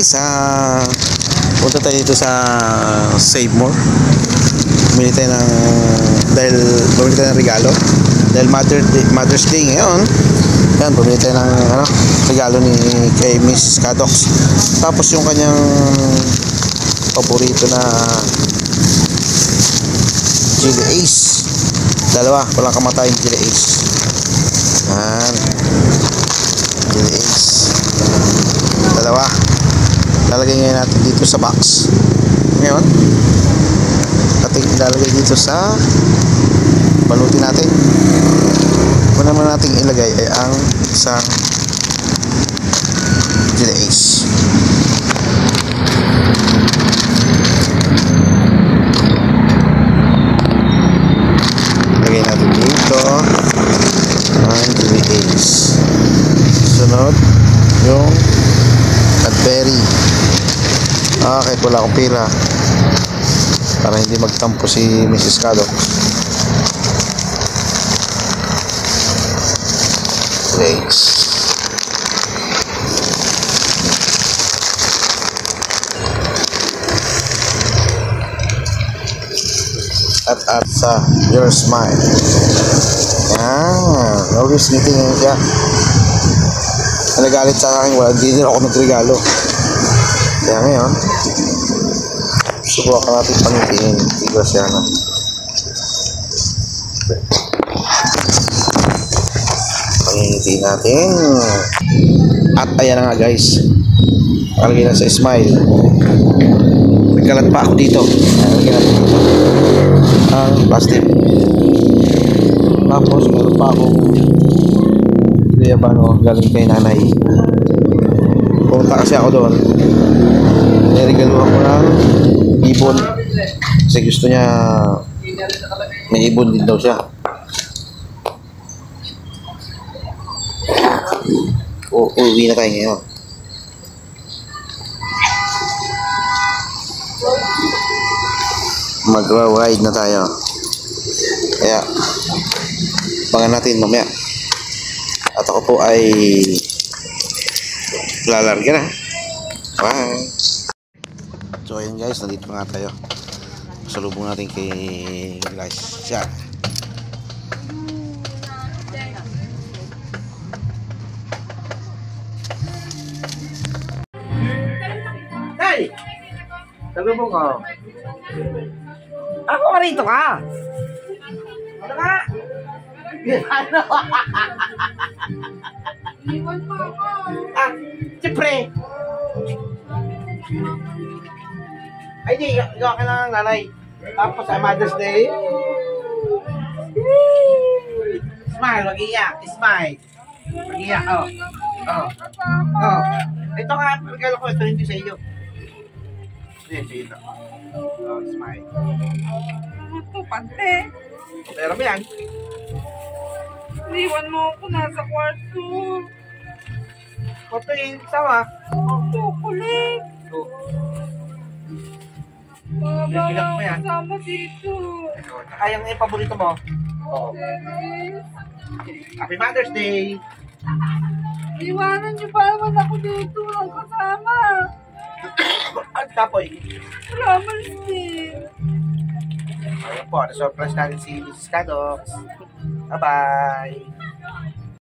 guys, punta tayo dito sa Save More. Bumili tayo ng regalo dahil Mother's Day ngayon. Yan, bumili tayo ng regalo kay Mrs. Cadox. Tapos yung kanyang paborito na Chili Ace. Dalawa, walang kamatayang Chili Ace. Yan, Chili Ace. Dalawa. Lalagay ngayon natin dito sa box. Ngayon, ating ilalagay dito sa balutin natin. Una naman natin ilagay ay ang isang Chili Ace. Lagay natin dito ang Chili Ace. Sunod yung Cadbury. Kahit wala akong pila para hindi magtampo si Mrs. Cadox. Legs. At sa Your Smile. Yan. Always ngiting yan siya. Nagalit sa akin, wala din ako nagregalo. Kaya ngayon, subukan natin pangitiin. Tigas yan. Pangitiin natin. At ayan na nga guys. Palagay na sa Smile. Nagkalat pa ako dito. Palagay natin dito ang plastic. Tapos meron pa akong galing kay nanay. Pumunta kasi ako doon. Niregaluhan ko ng ibon. Kasi gusto niya may ibon din daw siya. Uwi na tayo ngayon. Mag-ride na tayo. Kaya abangan natin mamaya. At ako po ay lalarga na. Bye. So ayun guys, nandito nga tayo. Salubong natin kay guys. Siya. Hey! Salubong ko. Ako marito ka. Ano ka? Ano? Iwan mo ako. Siyempre. Ay, di. Ikaw ka lang nanay. Tapos sa Mother's Day. Smile, mag-iyak. Smile. Mag-iyak, oh. Oh. Oh. Ito nga, regalo ko. Ito hindi sa iyo. Ito, ito. Oh, smile. Ito, pante. Pero mo yan. Iwan mo ako nasa kwarto. Ito yung sawa. Chocolate. Oh. Wala mo yan. Kasama dito. Ay, yung paborito mo. Oo. Happy Mother's Day. Iwanan niyo pa naman ako dito. Ang kasama. Ang tapoy. Wala man din. Ayun po, na-surprise natin si Mrs. Cadox. Bye-bye.